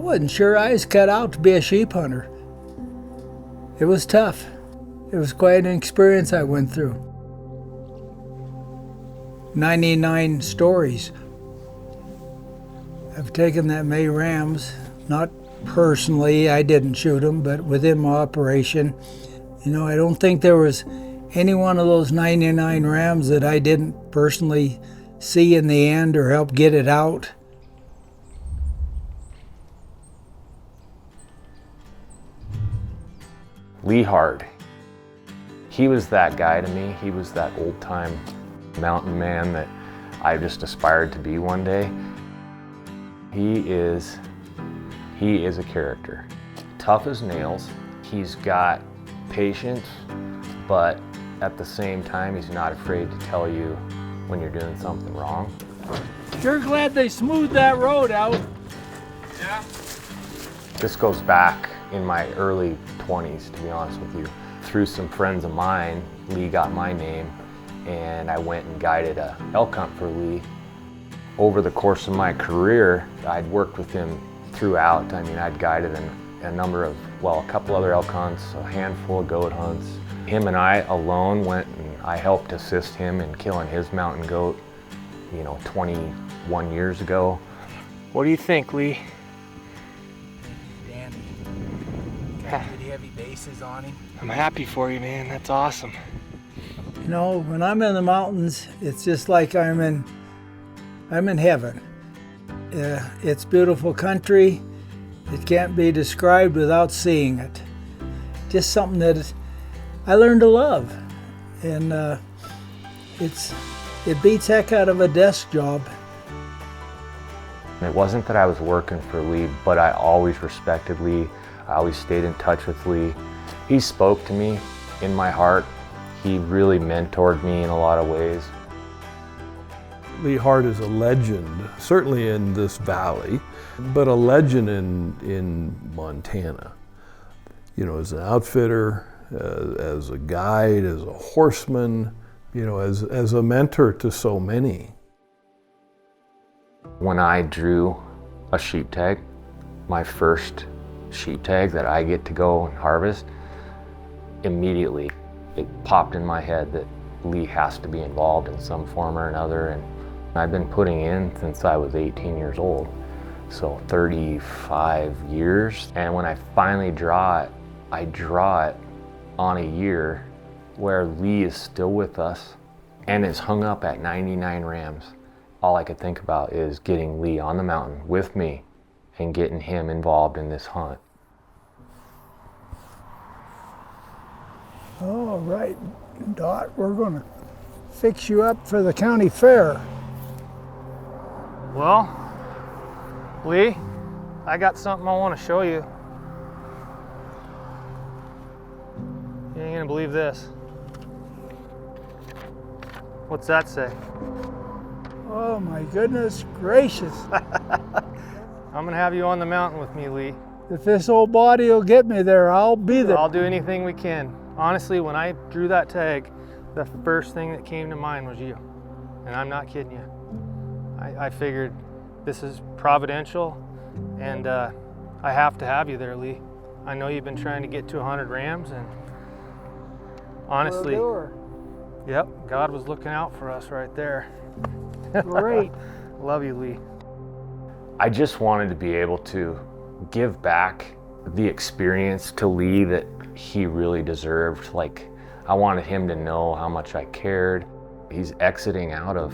wasn't sure I was cut out to be a sheep hunter. It was tough. It was quite an experience I went through. 99 stories. I've taken that many rams, not personally, I didn't shoot them, but within my operation. You know, I don't think there was any one of those 99 rams that I didn't personally see in the end or help get it out. Lee Hart, he was that guy to me. He was that old-time mountain man that I just aspired to be one day. He is a character. Tough as nails. He's got patience, but at the same time, he's not afraid to tell you when you're doing something wrong. Sure glad they smoothed that road out. Yeah. This goes back in my early 20s, to be honest with you. Through some friends of mine, Lee got my name, and I went and guided a elk hunt for Lee. Over the course of my career, I'd worked with him throughout. I mean, I'd guided a number of, well, a couple other elk hunts, a handful of goat hunts. Him and I alone went and I helped assist him in killing his mountain goat, 21 years ago. What do you think, Lee? Dandy. Got good heavy bases on him. I'm happy for you, man. That's awesome. You know, when I'm in the mountains, it's just like I'm in heaven. It's beautiful country. It can't be described without seeing it. Just something that I learned to love. And it beats heck out of a desk job. It wasn't that I was working for Lee, but I always respected Lee. I always stayed in touch with Lee. He spoke to me in my heart. He really mentored me in a lot of ways. Lee Hart is a legend, certainly in this valley, but a legend in Montana. You know, as an outfitter, as a guide, as a horseman, as a mentor to so many. When I drew a sheep tag, my first sheep tag that I get to go and harvest, immediately it popped in my head that Lee has to be involved in some form or another. And I've been putting in since I was 18 years old, so 35 years. And when I finally draw it, I draw it on a year where Lee is still with us and is hung up at 99 rams. All I could think about is getting Lee on the mountain with me and getting him involved in this hunt. All right, Dot, we're going to fix you up for the county fair. Well, Lee, I got something I want to show you. You ain't gonna believe this. What's that say? Oh my goodness gracious. I'm gonna have you on the mountain with me, Lee. If this old body will get me there, I'll be there. I'll do anything we can. Honestly, when I drew that tag, the first thing that came to mind was you. And I'm not kidding you. I figured this is providential, and I have to have you there, Lee. I know you've been trying to get to 100 rams, and honestly, yep, God was looking out for us right there. Great. Love you, Lee. I just wanted to be able to give back the experience to Lee that he really deserved. Like, I wanted him to know how much I cared. He's exiting out of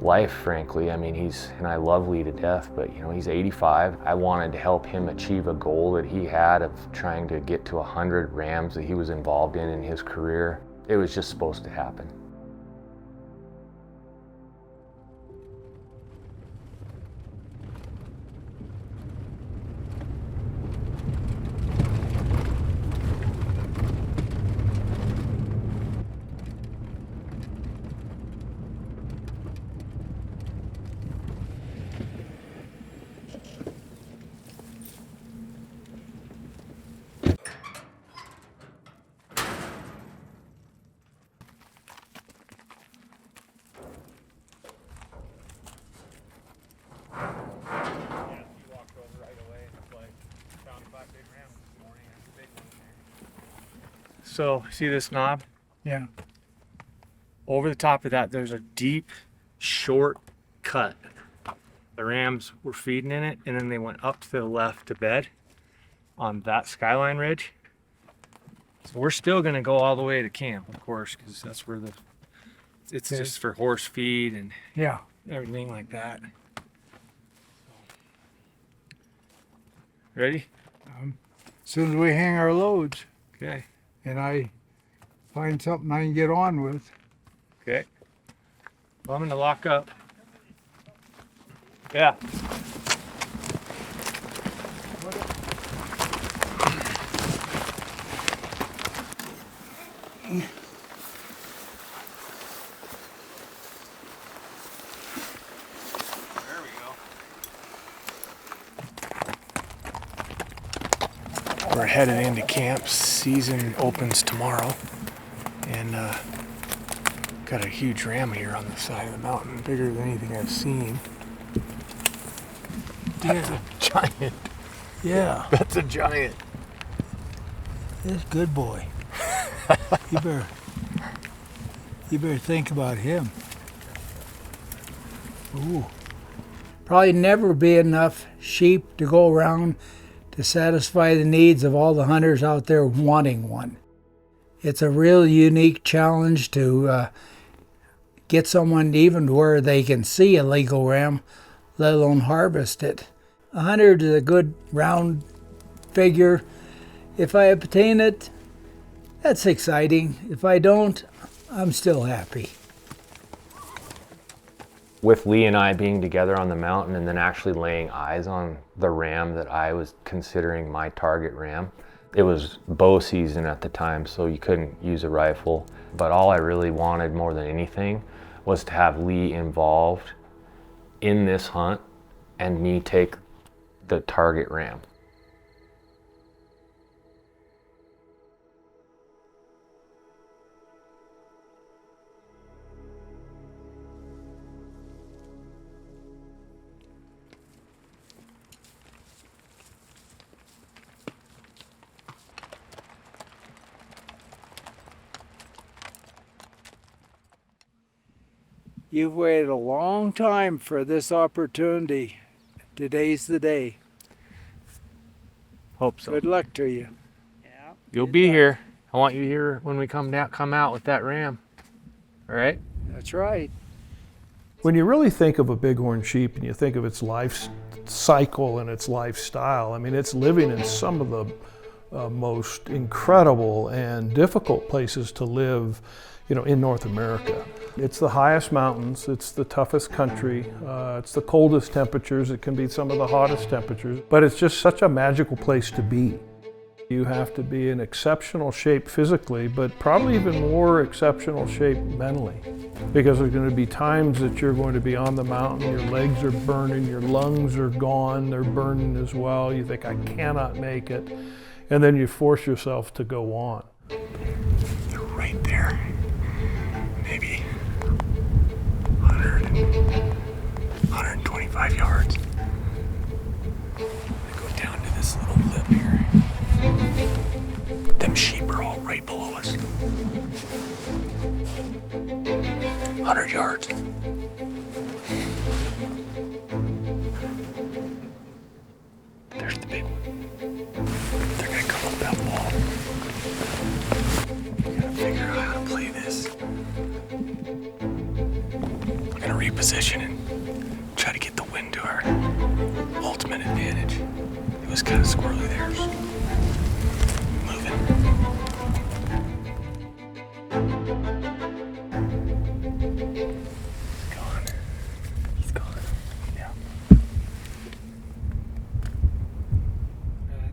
life, frankly. I mean, and I love Lee to death, but he's 85. I wanted to help him achieve a goal that he had of trying to get to 100 rams that he was involved in his career. It was just supposed to happen. So see this knob? Yeah. Over the top of that, there's a deep, short cut. The rams were feeding in it, and then they went up to the left to bed on that skyline ridge. So we're still gonna go all the way to camp, of course, because that's where it's just for horse feed and Yeah. everything like that. Ready? As soon as we hang our loads Okay. and I find something I can get on with. Okay. Well, I'm gonna lock up. Yeah. There we go. We're headed into camp. Season opens tomorrow, and got a huge ram here on the side of the mountain, bigger than anything I've seen. That's a giant. Yeah. That's a giant. This good boy. You better think about him. Ooh. Probably never be enough sheep to go around to satisfy the needs of all the hunters out there wanting one. It's a real unique challenge to get someone even to where they can see a legal ram, let alone harvest it. 100 is a good round figure. If I obtain it, that's exciting. If I don't, I'm still happy. With Lee and I being together on the mountain and then actually laying eyes on the ram that I was considering my target ram, it was bow season at the time, so you couldn't use a rifle. But all I really wanted more than anything was to have Lee involved in this hunt and me take the target ram. You've waited a long time for this opportunity. Today's the day. Hope so. Good luck to you. You'll be here. I want you here when we come out with that ram. All right? That's right. When you really think of a bighorn sheep and you think of its life cycle and its lifestyle, I mean, it's living in some of the most incredible and difficult places to live, in North America. It's the highest mountains, it's the toughest country, it's the coldest temperatures, it can be some of the hottest temperatures, but it's just such a magical place to be. You have to be in exceptional shape physically, but probably even more exceptional shape mentally. Because there's going to be times that you're going to be on the mountain, your legs are burning, your lungs are gone, they're burning as well. You think, I cannot make it. And then you force yourself to go on. They're right there. Maybe 100, 125 yards. They go down to this little lip here. Them sheep are all right below us. 100 yards. There's the big one. They're gonna come up that wall. We gotta figure out how to play this. We're gonna reposition and try to get the wind to our ultimate advantage. It was kind of squirrely there. Moving. Gone. He's gone. Yeah. That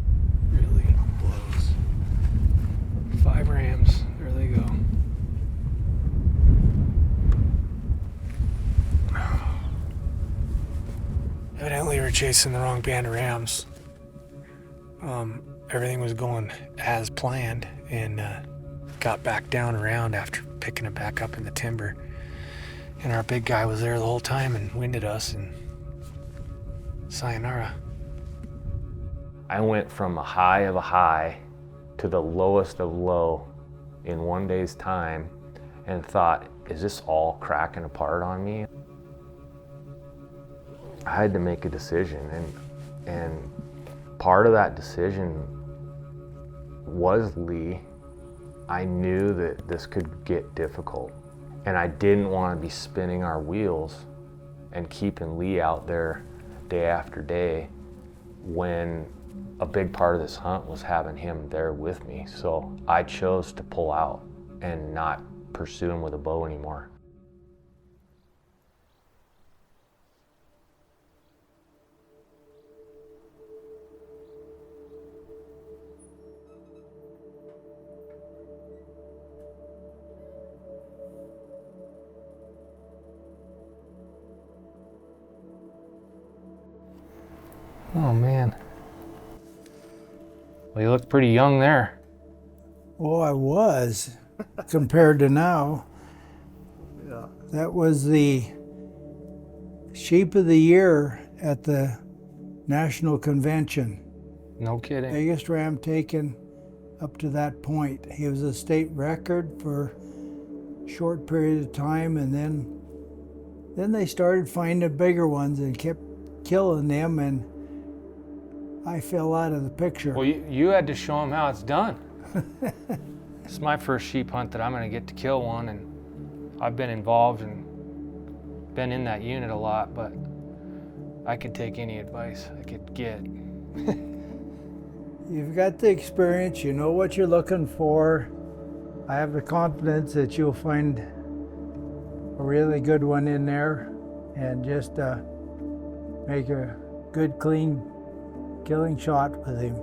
really blows. 5 rams. There they go. Evidently, we're chasing the wrong band of rams. Everything was going as planned, and got back down around after picking it back up in the timber. And our big guy was there the whole time and winded us, and sayonara. I went from a high of a high to the lowest of low in one day's time and thought, is this all cracking apart on me? I had to make a decision, and part of that decision was Lee. I knew that this could get difficult, and I didn't want to be spinning our wheels and keeping Lee out there day after day when a big part of this hunt was having him there with me. So I chose to pull out and not pursue him with a bow anymore. Oh man. Well, you look pretty young there. Oh, I was, compared to now. Yeah. That was the sheep of the year at the National Convention. No kidding. Biggest ram taken up to that point. He was a state record for a short period of time, and then they started finding bigger ones and kept killing them, and I fell out of the picture. Well, you had to show him how it's done. It's my first sheep hunt that I'm going to get to kill one, and I've been involved and been in that unit a lot, but I could take any advice I could get. You've got the experience, you know what you're looking for. I have the confidence that you'll find a really good one in there and just make a good, clean killing shot with him.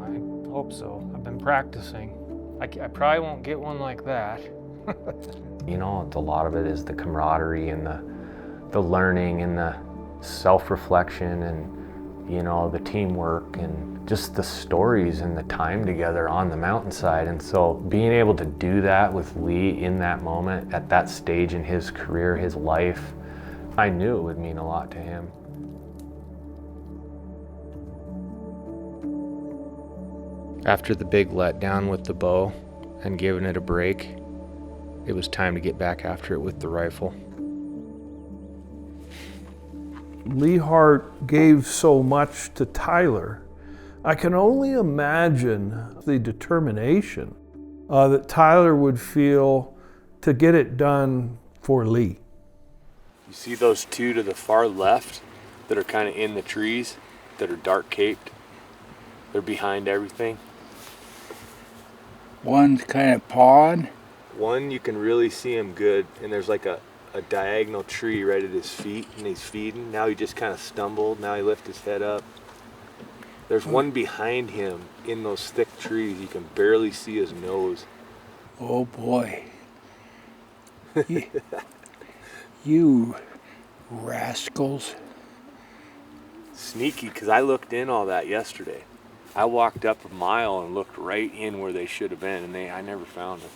I hope so. I've been practicing. I probably won't get one like that. You know, a lot of it is the camaraderie and the learning and the self-reflection and, you know, the teamwork and just the stories and the time together on the mountainside. And so being able to do that with Lee in that moment, at that stage in his career, his life, I knew it would mean a lot to him. After the big letdown with the bow and giving it a break, it was time to get back after it with the rifle. Lee Hart gave so much to Tyler. I can only imagine the determination that Tyler would feel to get it done for Lee. You see those two to the far left that are kind of in the trees that are dark caped? They're behind everything. One's kind of pawed. One, you can really see him good, and there's like a diagonal tree right at his feet, and he's feeding. Now he just kind of stumbled. Now he lifted his head up. There's one behind him in those thick trees. You can barely see his nose. Oh boy. You rascals. Sneaky, because I looked in all that yesterday. I walked up a mile and looked right in where they should have been, and I never found them.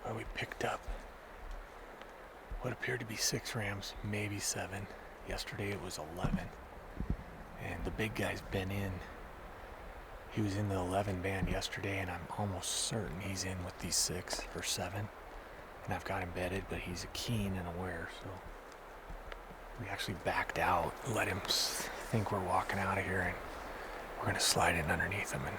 Well, we picked up what appeared to be 6 rams, maybe 7. Yesterday it was 11. And the big guy's been in. He was in the 11 band yesterday, and I'm almost certain he's in with these 6 or 7. And I've got him bedded, but he's keen and aware, so we actually backed out, let him think we're walking out of here, and we're going to slide in underneath him and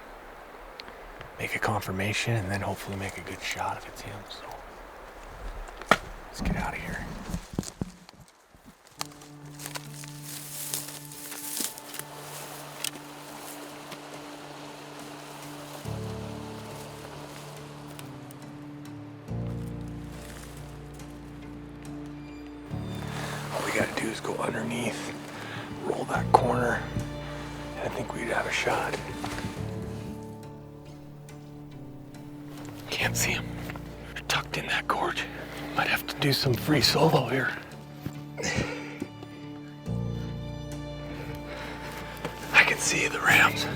make a confirmation, and then hopefully make a good shot if it's him. So let's get out of here. All we gotta do is go underneath, roll that corner, and I think we'd have a shot. Can't see him. They're tucked in that gorge. Might have to do some free solo here. I can see the rams.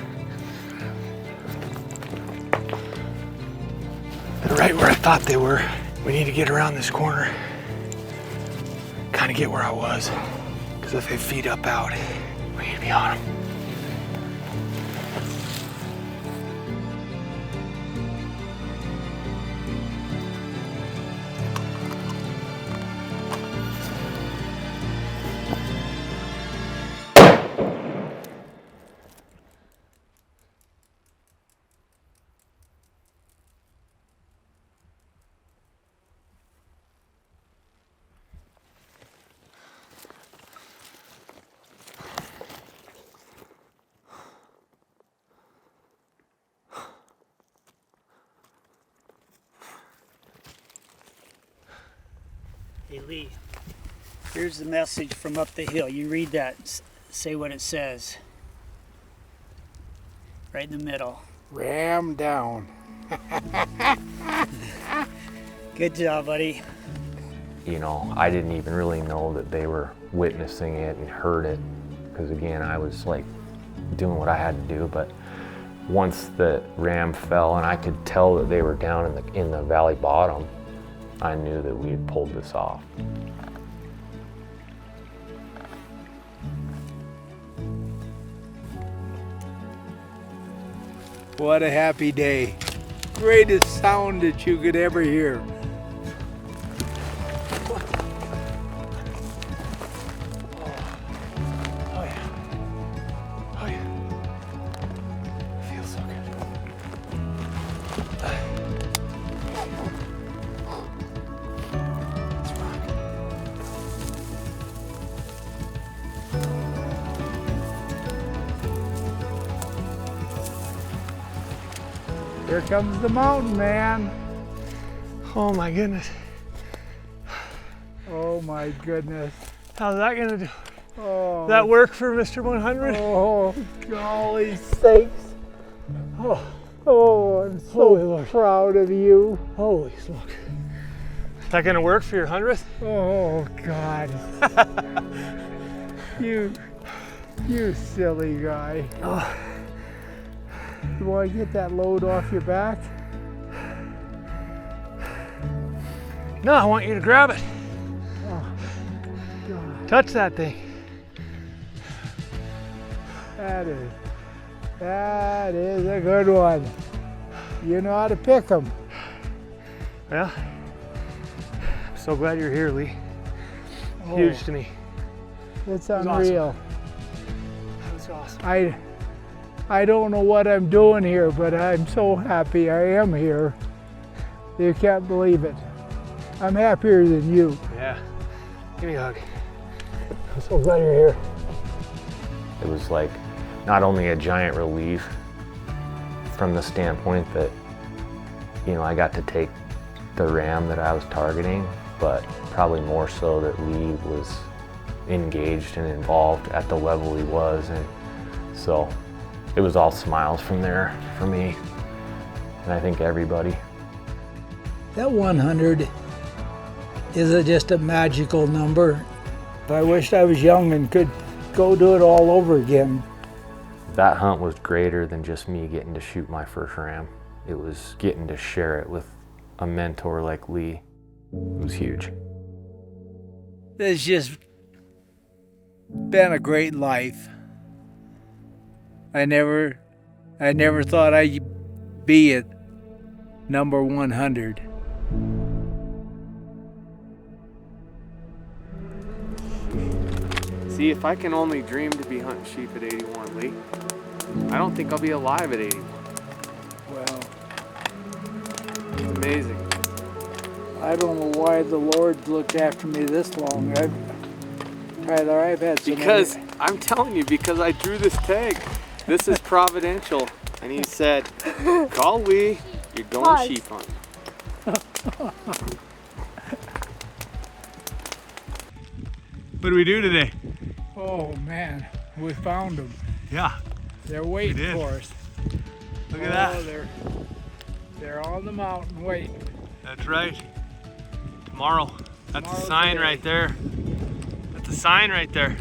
They're right where I thought they were. We need to get around this corner. Kind of get where I was. Because if they feed up out, we need to be on them. Hey Lee, here's the message from up the hill. You read that, say what it says. Right in the middle. Ram down. Good job, buddy. You know, I didn't even really know that they were witnessing it and heard it, because again, I was like doing what I had to do. But once the ram fell and I could tell that they were down in the valley bottom, I knew that we had pulled this off. What a happy day. Greatest sound that you could ever hear. Oh yeah. Oh yeah. Feels so good. Let's rock. Here comes the mountain man. Oh my goodness. Oh my goodness. How's that gonna do? Oh, That work for Mr. 100? oh golly sakes. Oh, I'm Holy so Lord. proud of you. Holy smoke. Is that gonna work for your 100th? Oh God. You silly guy. Oh. You want to get that load off your back? No, I want you to grab it. Oh, God. Touch that thing. That is a good one. You know how to pick them. Yeah. I'm so glad you're here, Lee. Oh, Huge to me. It's was unreal. That's awesome. I don't know what I'm doing here, but I'm so happy I am here. You can't believe it. I'm happier than you. Yeah. Give me a hug. I'm so glad you're here. It was like not only a giant relief from the standpoint that, you know, I got to take the ram that I was targeting, but probably more so that Lee was engaged and involved at the level he was. And so it was all smiles from there for me, and I think everybody. That 100 is just a magical number. I wished I was young and could go do it all over again. That hunt was greater than just me getting to shoot my first ram. It was getting to share it with a mentor like Lee. It was huge. It's just been a great life. I never thought I'd be at number 100. See, if I can only dream to be hunting sheep at 81, Lee, I don't think I'll be alive at 81. Well, It's amazing. I don't know why the Lord looked after me this long. Tyler, I've had so Because, many. I'm telling you, because I drew this tag. This is providential. And he said, call Lee, you're going sheep hunting. What do we do today? Oh man, we found them. Yeah. They're waiting did. for us. Look at that. They're on the mountain waiting. That's right. Tomorrow. That's a Tomorrow's sign the day. right there. That's a sign right there.